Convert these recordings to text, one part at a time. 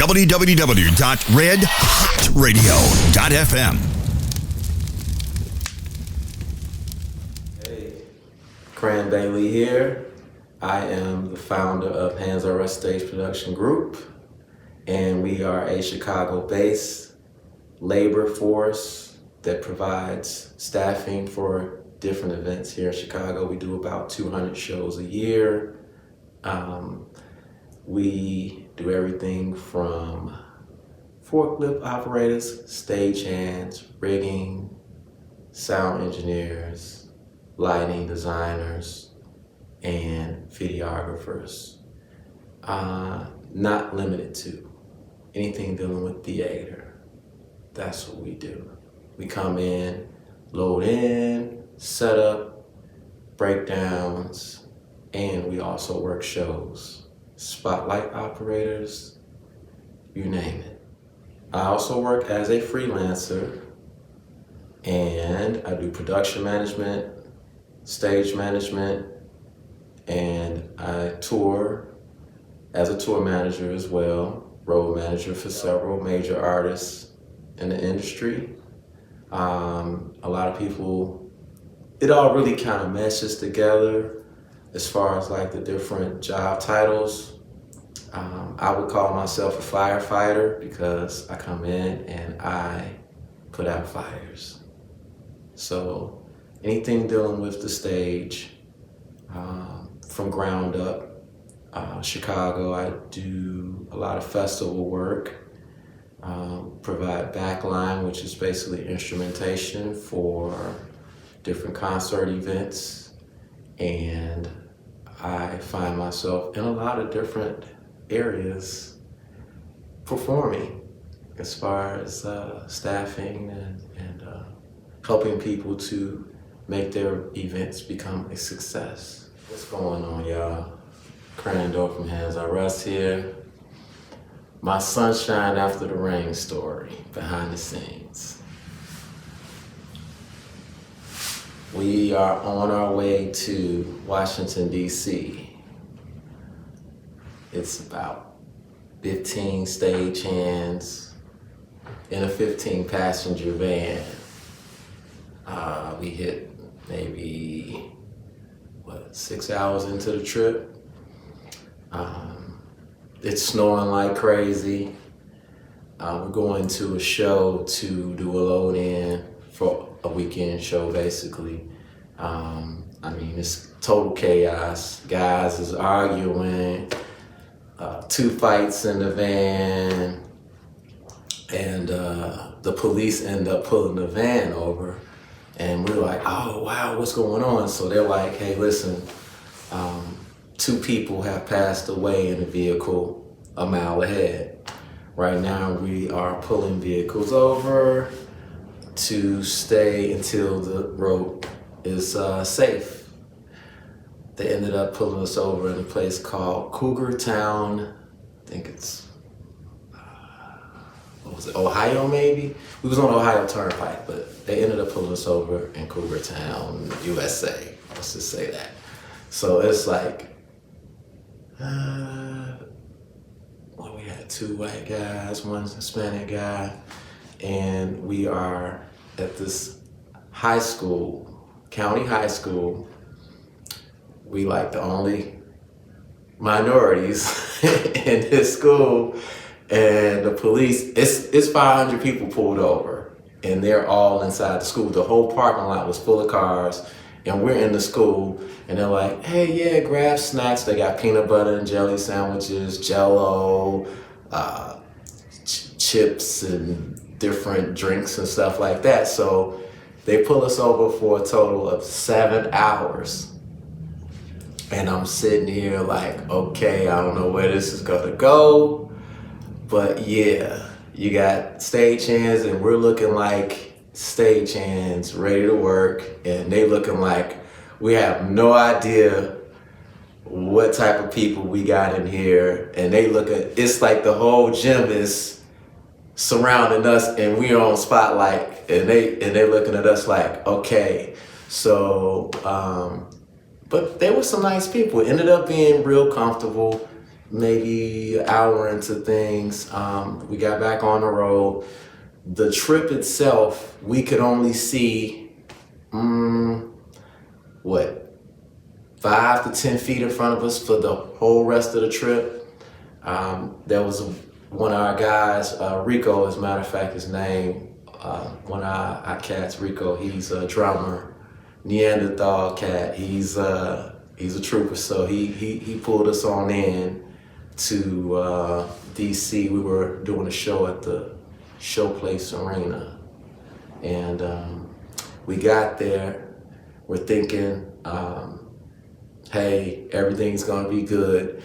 www.redhotradio.fm. Hey, Crandell Bailey here. I am the founder of Handz Stage Production Group, and we are a Chicago-based labor force that provides staffing for different events here in Chicago. We do about 200 shows a year. We do everything from forklift operators, stagehands, rigging, sound engineers, lighting designers, and videographers. Not limited to anything dealing with theater. That's what we do. We come in, load in, set up, breakdowns, and we also work shows. Spotlight operators, you name it. I also work as a freelancer, and I do production management, stage management, and I tour as a tour manager as well, road manager for several major artists in the industry. A lot of people, it all really kind of meshes together as far as like the different job titles. I would call myself a firefighter because I come in and I put out fires. So anything dealing with the stage, from ground up. Chicago, I do a lot of festival work, provide backline, which is basically instrumentation for different concert events. And I find myself in a lot of different areas performing as far as staffing and helping people to make their events become a success. What's going on, y'all? Crandell from Handz here. My sunshine after the rain story behind the scenes. We are on our way to Washington, D.C. It's about 15 stagehands in a 15-passenger van. We hit maybe, 6 hours into the trip. It's snowing like crazy. We're going to a show to do a load in for a weekend show, basically. It's total chaos. Guys is arguing, 2 fights in the van, and the police end up pulling the van over. And we're like, oh, wow, what's going on? So they're like, hey, listen, 2 people have passed away in a vehicle a mile ahead. Right now, we are pulling vehicles over to stay until the road is safe. They ended up pulling us over in a place called Cougar Town. I think it's, Ohio maybe? We was on Ohio Turnpike, but they ended up pulling us over in Cougar Town, USA. Let's just say that. So it's like, we had 2 white guys, 1 Hispanic guy, and we are at this high school, county high school. We like the only minorities in this school, and the police, it's 500 people pulled over, and they're all inside the school. The whole parking lot was full of cars, and we're in the school, and they're like, hey, yeah, grab snacks. They got peanut butter and jelly sandwiches, Jell-O, chips, and different drinks and stuff like that. So they pull us over for a total of 7 hours. And I'm sitting here like, okay, I don't know where this is gonna go. But yeah, you got stagehands, and we're looking like stagehands ready to work, and they looking like we have no idea what type of people we got in here. And they look at, it's like the whole gym is surrounding us, and we're on spotlight, and they looking at us like, okay. So, but they were some nice people. It ended up being real comfortable. maybe an hour into things, we got back on the road. The trip itself, we could only see, what, 5 to 10 feet in front of us for the whole rest of the trip. There was one of our guys, Rico, as a matter of fact, his name, one of our cats, Rico, he's a drummer, Neanderthal cat. He's a trooper, so he pulled us on in to DC. We were doing a show at the Showplace Arena, and we got there. We're thinking, hey, everything's gonna be good.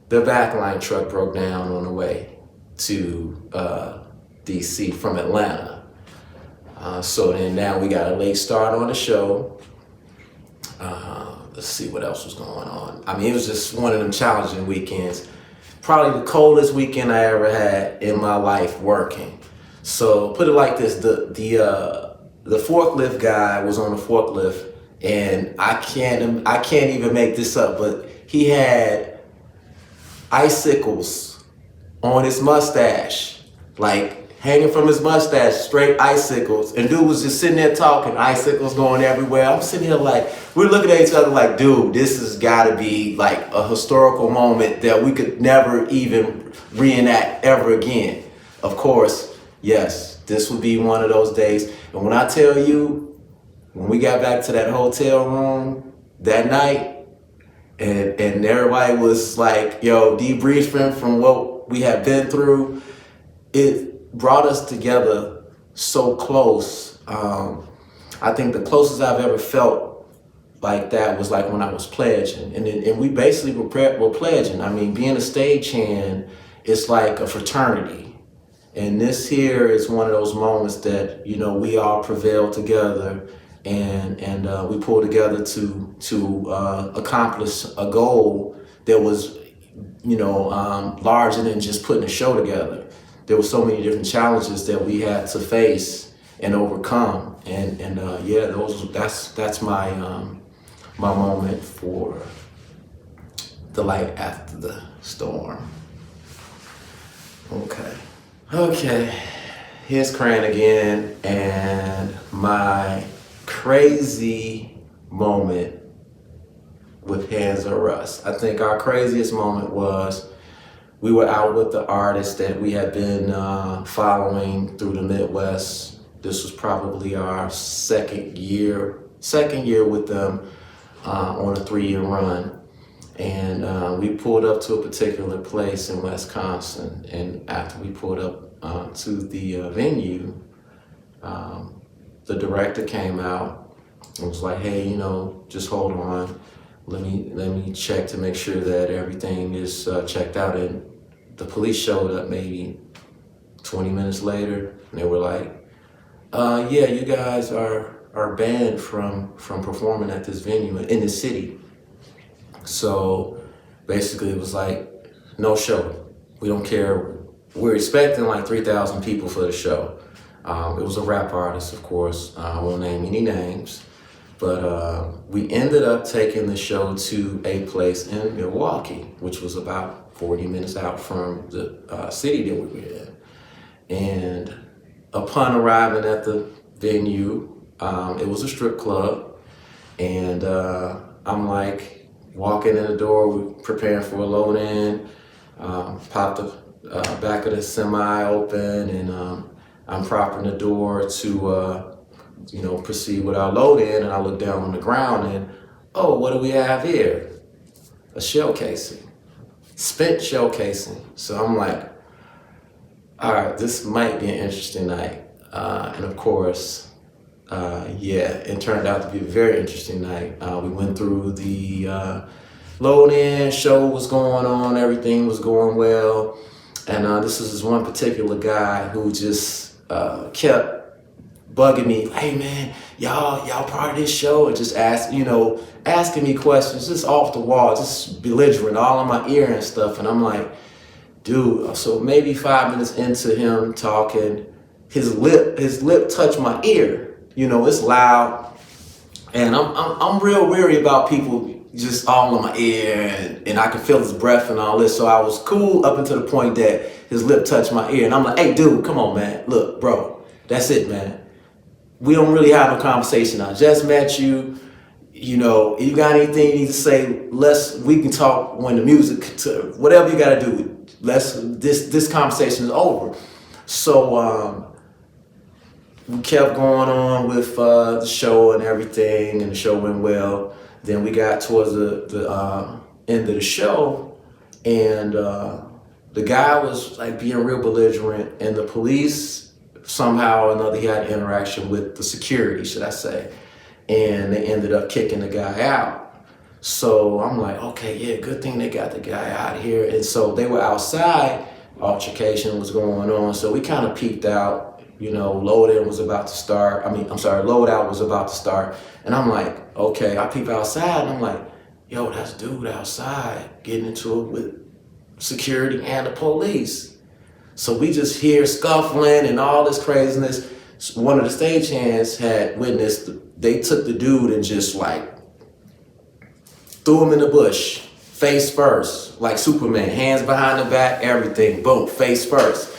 The backline truck broke down on the way to DC from Atlanta. So then now we got a late start on the show. Let's see what else was going on. I mean, it was just one of them challenging weekends. Probably the coldest weekend I ever had in my life working. So put it like this, the forklift guy was on the forklift, and I can't even make this up, but he had icicles on his mustache, like hanging from his mustache, straight icicles. And dude was just sitting there talking, icicles going everywhere. I'm sitting here like, we're looking at each other like, dude, this has gotta be like a historical moment that we could never even reenact ever again. Of course, yes, this would be one of those days. And when I tell you, when we got back to that hotel room that night, and everybody was like, yo, debriefing from what we had been through, it brought us together so close. I think the closest I've ever felt like that was like when I was pledging. And we basically were pledging. I mean, being a stagehand, it's like a fraternity. And this here is one of those moments that, you know, we all prevailed together, and we pulled together to accomplish a goal that was, you know, larger than just putting a show together. There were so many different challenges that we had to face and overcome, and yeah, that's my my moment for the light after the storm. Okay, here's Cran again, and my crazy moment with Handz or Us. I think our craziest moment was we were out with the artist that we had been following through the Midwest. This was probably our second year with them on a 3-year run. And we pulled up to a particular place in Wisconsin. And after we pulled up to the venue, the director came out and was like, hey, you know, just hold on. Let me check to make sure that everything is checked out. And the police showed up maybe 20 minutes later, and they were like, yeah, you guys are banned from performing at this venue in the city. So basically it was like, no show. We don't care. We're expecting like 3,000 people for the show. It was a rap artist, of course. I won't name any names. But we ended up taking the show to a place in Milwaukee, which was about 40 minutes out from the city that we were in. And upon arriving at the venue, it was a strip club. And I'm like walking in the door, we're preparing for a load in, popped the back of the semi open, and I'm propping the door to you know, proceed with our load in, and I look down on the ground and, oh, what do we have here? A shell casing, spent shell casing. So I'm like, all right, this might be an interesting night. And of course, yeah, it turned out to be a very interesting night. We went through the load in, show was going on, everything was going well. And this is one particular guy who just kept bugging me, hey man, y'all part of this show, and just asking me questions, just off the wall, just belligerent, all in my ear and stuff. And I'm like, dude, so maybe 5 minutes into him talking, his lip touched my ear. You know, it's loud, and I'm real weary about people, just all in my ear, and I could feel his breath and all this. So I was cool up until the point that his lip touched my ear, and I'm like, hey, dude, come on, man. Look, bro, that's it, man. We don't really have a conversation. I just met you. You know, you got anything you need to say? We can talk when the music, whatever you got to do. This conversation is over. So we kept going on with the show and everything, and the show went well. Then we got towards the end of the show, and the guy was like being real belligerent, and the police somehow or another, he had interaction with the security, should I say, and they ended up kicking the guy out. So I'm like, okay, yeah, good thing they got the guy out of here. And so they were outside, altercation was going on, so we kind of peeked out. You know, load-in was about to start. Load-out was about to start. And I'm like, okay, I peep outside, and I'm like, yo, that's dude outside getting into it with security and the police. So we just hear scuffling and all this craziness. One of the stagehands had witnessed, they took the dude and just like threw him in the bush, face first, like Superman, hands behind the back, everything, boom, face first.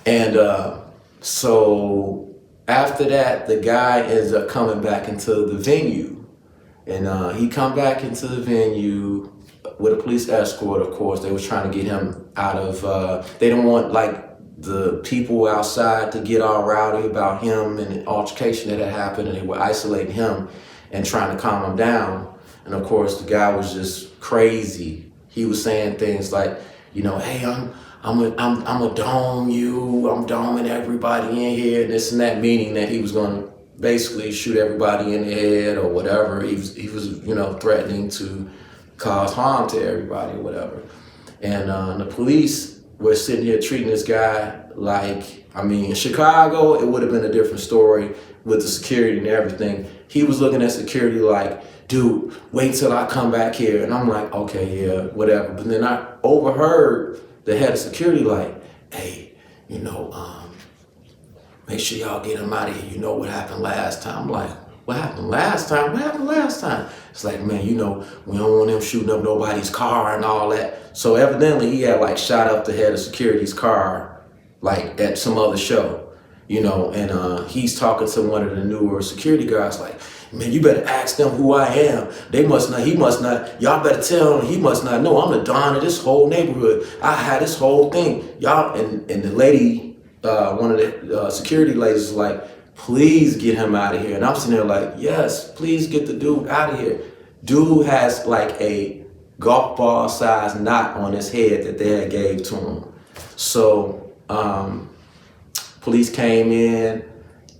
And so after that, the guy ends up coming back into the venue. And he come back into the venue with a police escort, of course. They was trying to get him out of, they don't want like the people outside to get all rowdy about him and the altercation that had happened, and they were isolating him and trying to calm him down. And of course, the guy was just crazy. He was saying things like, you know, hey, I'm a dome you, I'm doming everybody in here, this and that, meaning that he was going to basically shoot everybody in the head or whatever. He was, you know, threatening to cause harm to everybody or whatever. And the police were sitting here treating this guy like, I mean, in Chicago, it would have been a different story with the security and everything. He was looking at security like, dude, wait till I come back here. And I'm like, okay, yeah, whatever. But then I overheard the head of security like, hey, you know, make sure y'all get him out of here. You know what happened last time. I'm like, what happened last time? What happened last time? It's like, man, you know, we don't want him shooting up nobody's car and all that. So evidently he had like shot up the head of security's car, like at some other show, you know, and he's talking to one of the newer security guards like, man, you better ask them who I am. He must not, y'all better tell him he must not know. I'm the Don of this whole neighborhood. I had this whole thing. Y'all, and the lady, one of the security ladies is like, please get him out of here. And I'm sitting there like, yes, please get the dude out of here. Dude has like a golf ball size knot on his head that they had gave to him. So police came in,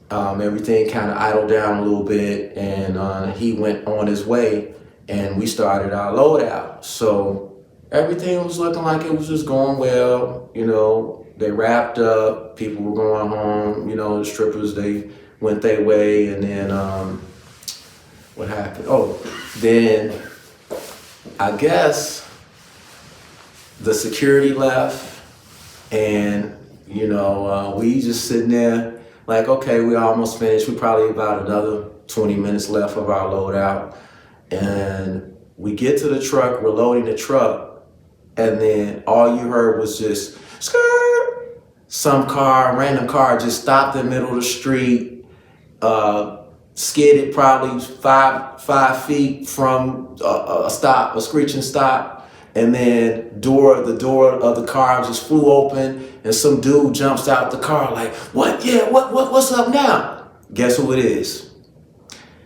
everything kind of idled down a little bit, and he went on his way, and we started our loadout. So everything was looking like it was just going well, you know. They wrapped up, people were going home, you know, the strippers, they went their way, and then what happened? Oh, then I guess the security left, and, you know, we just sitting there like, okay, we almost finished. We probably about another 20 minutes left of our loadout, and we get to the truck, we're loading the truck, and then all you heard was just, skirt. Some car, random car, just stopped in the middle of the street, skidded probably five feet from a stop, a screeching stop, and then the door of the car just flew open, and some dude jumps out the car like, what? Yeah, what's up now? Guess who it is?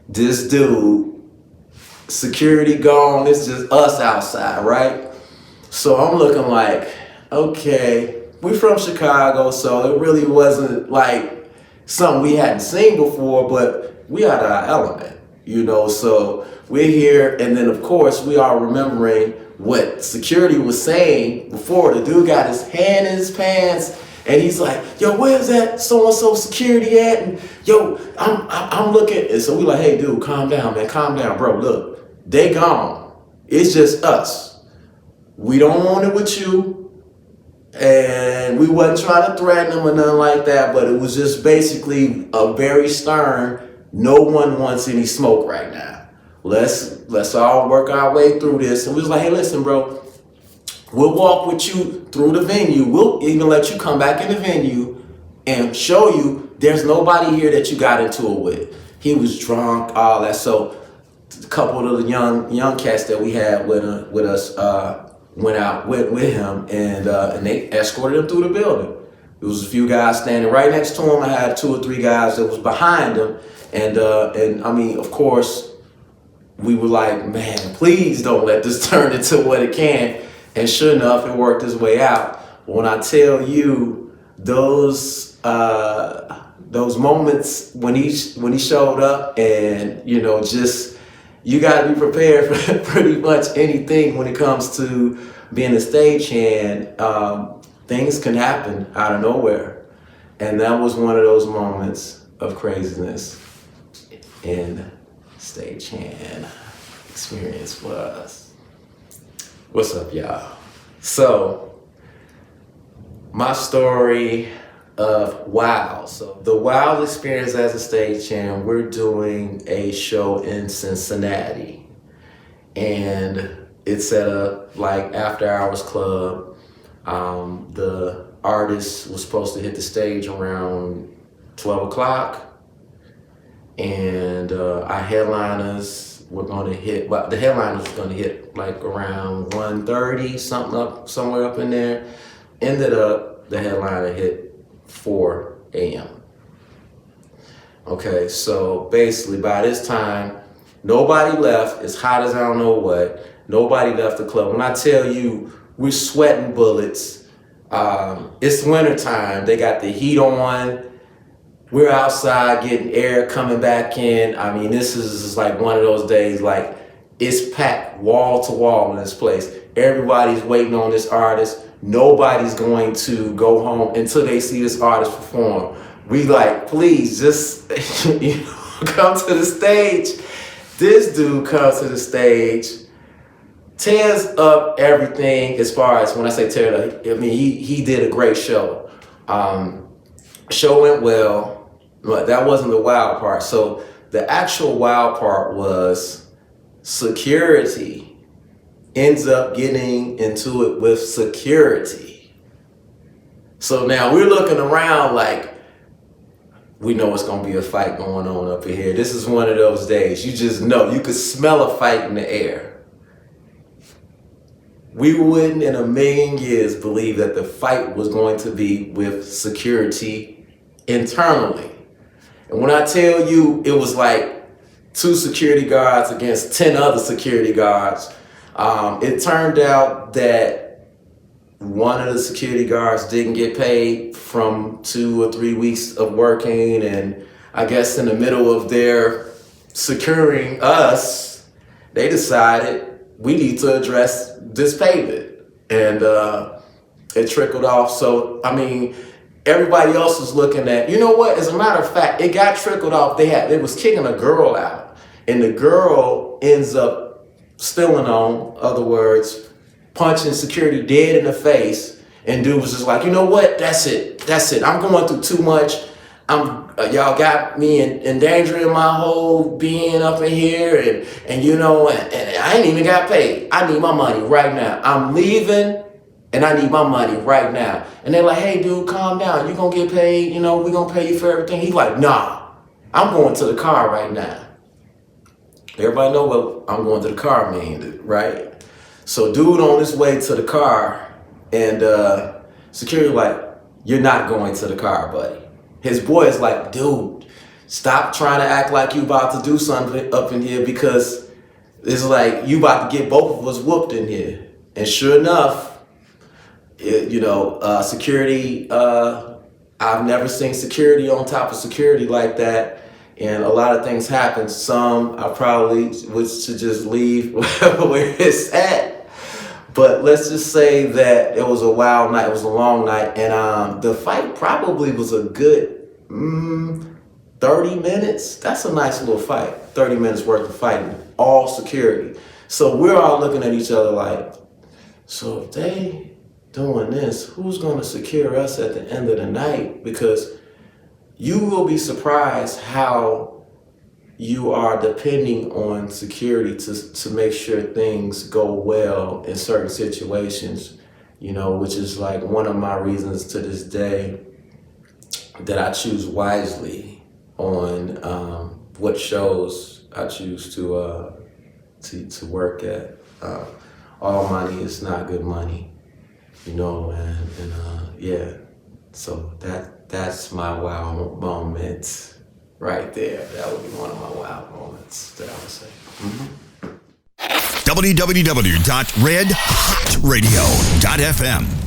This dude, security gone. It's just us outside, right? So I'm looking like, okay. We're from Chicago, so it really wasn't like something we hadn't seen before, but we out of our element, you know, so we're here, and then of course we are remembering what security was saying before. The dude got his hand in his pants, and he's like, yo, where's that so-and-so security at? And yo, I'm looking, and so we like, hey dude, calm down, man, calm down, bro, look, they gone. It's just us. We don't want it with you. And we wasn't trying to threaten them or nothing like that, but it was just basically a very stern, no one wants any smoke right now. let's all work our way through this. And we was like, hey, listen, bro, we'll walk with you through the venue. We'll even let you come back in the venue and show you there's nobody here that you got into it with. He was drunk, all that. So a couple of the young cats that we had with us went out with him, and they escorted him through the building. There was a few guys standing right next to him. I had 2 or 3 guys that was behind him, and I mean, of course, we were like, man, please don't let this turn into what it can. And sure enough, it worked its way out. But when I tell you those moments when he showed up, and just you got to be prepared for pretty much anything when it comes to being a stagehand. Things can happen out of nowhere, and that was one of those moments of craziness in stagehand experience for us. What's up, y'all? So, my story of wow. So, the wild experience as a stagehand, we're doing a show in Cincinnati, and it's at a after hours club. The artist was supposed to hit the stage around 12 o'clock, and our headliners were going to hit, well, the headliners was going to hit around 1:30, somewhere up in there. Ended up, the headliner hit 4 a.m. Okay, so basically by this time, nobody left. It's hot as I don't know what. Nobody left the club. When I tell you, we're sweating bullets. It's wintertime. They got the heat on. We're outside getting air coming back in. I mean, this is like one of those days, it's packed wall to wall in this place. Everybody's waiting on this artist. Nobody's going to go home until they see this artist perform. We please just come to the stage. This dude comes to the stage, tears up everything. As far as when I say tear up, I mean he did a great show. Show went well, but that wasn't the wild part. So the actual wild part was security ends up getting into it with security. So now we're looking around we know it's gonna be a fight going on up in here. This is one of those days. You just know, you could smell a fight in the air. We wouldn't in a million years believe that the fight was going to be with security internally. And when I tell you it was 2 security guards against 10 other security guards, it turned out that one of the security guards didn't get paid from 2 or 3 weeks of working, and I guess in the middle of their securing us, they decided we need to address this payment, and it trickled off. So I mean, everybody else was looking at, you know what? As a matter of fact, it got trickled off. They was kicking a girl out, and the girl ends up stealing on, other words, punching security dead in the face, and dude was just like, you know what? That's it. I'm going through too much. Y'all got me endangering my whole being up in here, and I ain't even got paid. I need my money right now. I'm leaving, and I need my money right now. And they're like, hey, dude, calm down. You gonna get paid? We're gonna pay you for everything. He's like, nah, I'm going to the car right now. Everybody know what I'm going to the car mean, right? So dude on his way to the car, and security you're not going to the car, buddy. His boy is like, dude, stop trying to act like you about to do something up in here, because it's you about to get both of us whooped in here. And sure enough, security, I've never seen security on top of security like that. And a lot of things happen. Some I probably would should just leave where it's at. But let's just say that it was a wild night. It was a long night. And the fight probably was a good 30 minutes. That's a nice little fight. 30 minutes worth of fighting. All security. So we're all looking at each other so if they doing this, who's going to secure us at the end of the night? Because you will be surprised how you are depending on security to make sure things go well in certain situations, which is like one of my reasons to this day that I choose wisely on what shows I choose to work at. All money is not good money, and yeah. So that's my wow moment right there. That would be one of my wow moments that I would say. www.redhotradio.fm